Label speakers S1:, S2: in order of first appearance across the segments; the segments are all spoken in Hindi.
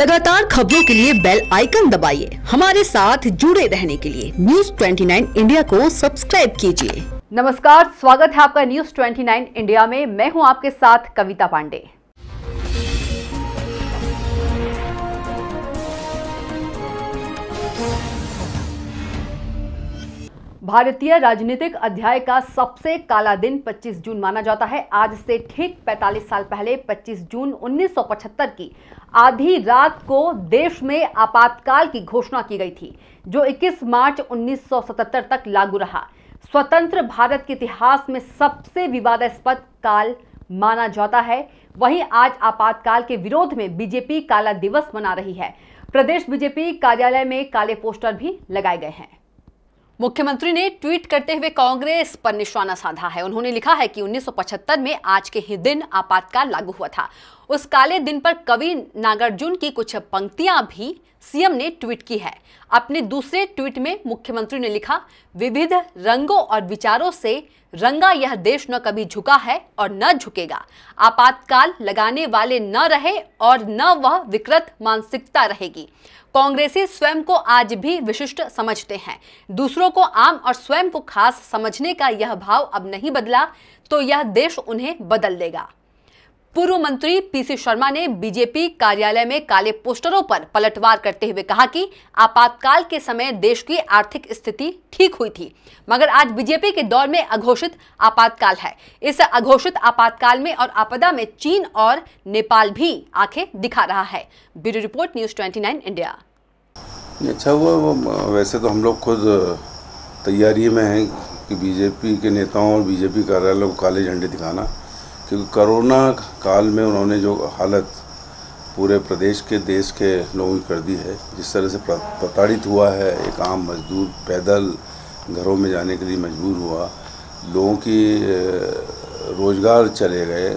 S1: लगातार खबरों के लिए बेल आइकन दबाइए। हमारे साथ जुड़े रहने के लिए न्यूज़ 29 इंडिया को सब्सक्राइब कीजिए।
S2: नमस्कार, स्वागत है आपका न्यूज़ 29 इंडिया में। मैं हूं आपके साथ कविता पांडे। भारतीय राजनीतिक अध्याय का सबसे काला दिन 25 जून माना जाता है। आज से ठीक 45 साल पहले 25 जून 1975 की आधी रात को देश में आपातकाल की घोषणा की गई थी, जो 21 मार्च 1977 तक लागू रहा। स्वतंत्र भारत के इतिहास में सबसे विवादास्पद काल माना जाता है। वहीं आज आपातकाल के विरोध में बीजेपी काला दिवस मना रही है। प्रदेश बीजेपी कार्यालय में काले पोस्टर भी लगाए गए हैं। मुख्यमंत्री ने ट्वीट करते हुए कांग्रेस पर निशाना साधा है। उन्होंने लिखा है कि 1975 में आज के ही दिन आपातकाल लागू हुआ था। उस काले दिन पर कवि नागार्जुन की कुछ पंक्तियां भी सीएम ने ट्वीट की है। अपने दूसरे ट्वीट में मुख्यमंत्री ने लिखा, विविध रंगों और विचारों से रंगा यह देश न कभी झुका है और न झुकेगा। आपातकाल लगाने वाले न रहे और न वह विकृत मानसिकता रहेगी। कांग्रेसी स्वयं को आज भी विशिष्ट समझते हैं। दूसरों को आम और स्वयं को खास समझने का यह भाव अब नहीं बदला तो यह देश उन्हें बदल देगा। पूर्व मंत्री पीसी शर्मा ने बीजेपी कार्यालय में काले पोस्टरों पर पलटवार करते हुए कहा कि आपातकाल के समय देश की आर्थिक स्थिति ठीक हुई थी, मगर आज बीजेपी के दौर में अघोषित आपातकाल है। इस अघोषित आपातकाल में और आपदा में चीन और नेपाल भी आंखें दिखा रहा है। Bureau report, news 29 India.
S3: अच्छा हुआ, वैसे तो हम लोग खुद तैयारी में हैं कि बीजेपी के नेताओं और बीजेपी कार्यालय को काले झंडे दिखाना, क्योंकि कोरोना काल में उन्होंने जो हालत पूरे प्रदेश के देश के लोगों की कर दी है, जिस तरह से प्रताड़ित हुआ है एक आम मजदूर, पैदल घरों में जाने के लिए मजबूर हुआ, लोगों की रोज़गार चले गए,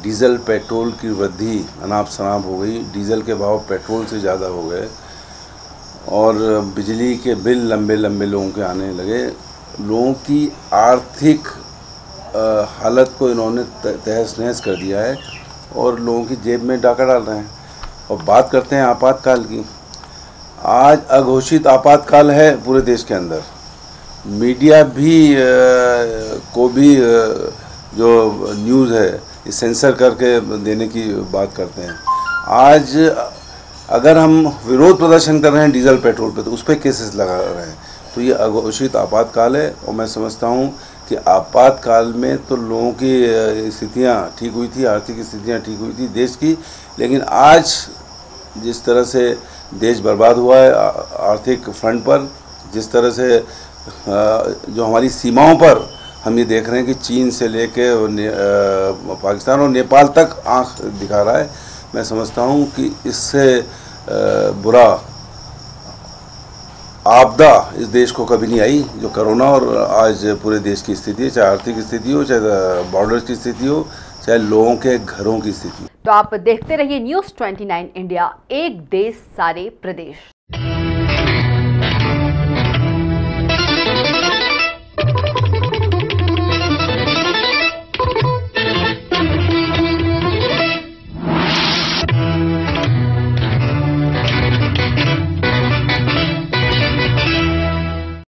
S3: डीजल पेट्रोल की वृद्धि अनाप शनाप हो गई, डीजल के भाव पेट्रोल से ज़्यादा हो गए और बिजली के बिल लंबे लंबे लोगों के आने लगे। लोगों की आर्थिक हालत को इन्होंने तहस नहस कर दिया है और लोगों की जेब में डाका डाल रहे हैं। और बात करते हैं आपातकाल की। आज अघोषित आपातकाल है पूरे देश के अंदर। मीडिया भी को भी जो न्यूज़ है ये सेंसर करके देने की बात करते हैं। आज अगर हम विरोध प्रदर्शन कर रहे हैं डीजल पेट्रोल पे, तो उस पर केसेस लगा रहे हैं। तो ये अघोषित आपातकाल है और मैं समझता हूँ कि आपातकाल में तो लोगों की स्थितियाँ ठीक हुई थी, आर्थिक स्थितियाँ ठीक हुई थी देश की, लेकिन आज जिस तरह से देश बर्बाद हुआ है आर्थिक फ्रंट पर, जिस तरह से जो हमारी सीमाओं पर हम ये देख रहे हैं कि चीन से लेके पाकिस्तान और नेपाल तक आंख दिखा रहा है, मैं समझता हूँ कि इससे बुरा आपदा इस देश को कभी नहीं आई जो कोरोना और आज पूरे देश की स्थिति है, चाहे आर्थिक स्थिति हो, चाहे बॉर्डर की स्थिति हो, चाहे लोगों के घरों की स्थिति।
S2: तो आप देखते रहिए न्यूज़ 29 इंडिया, एक देश सारे प्रदेश।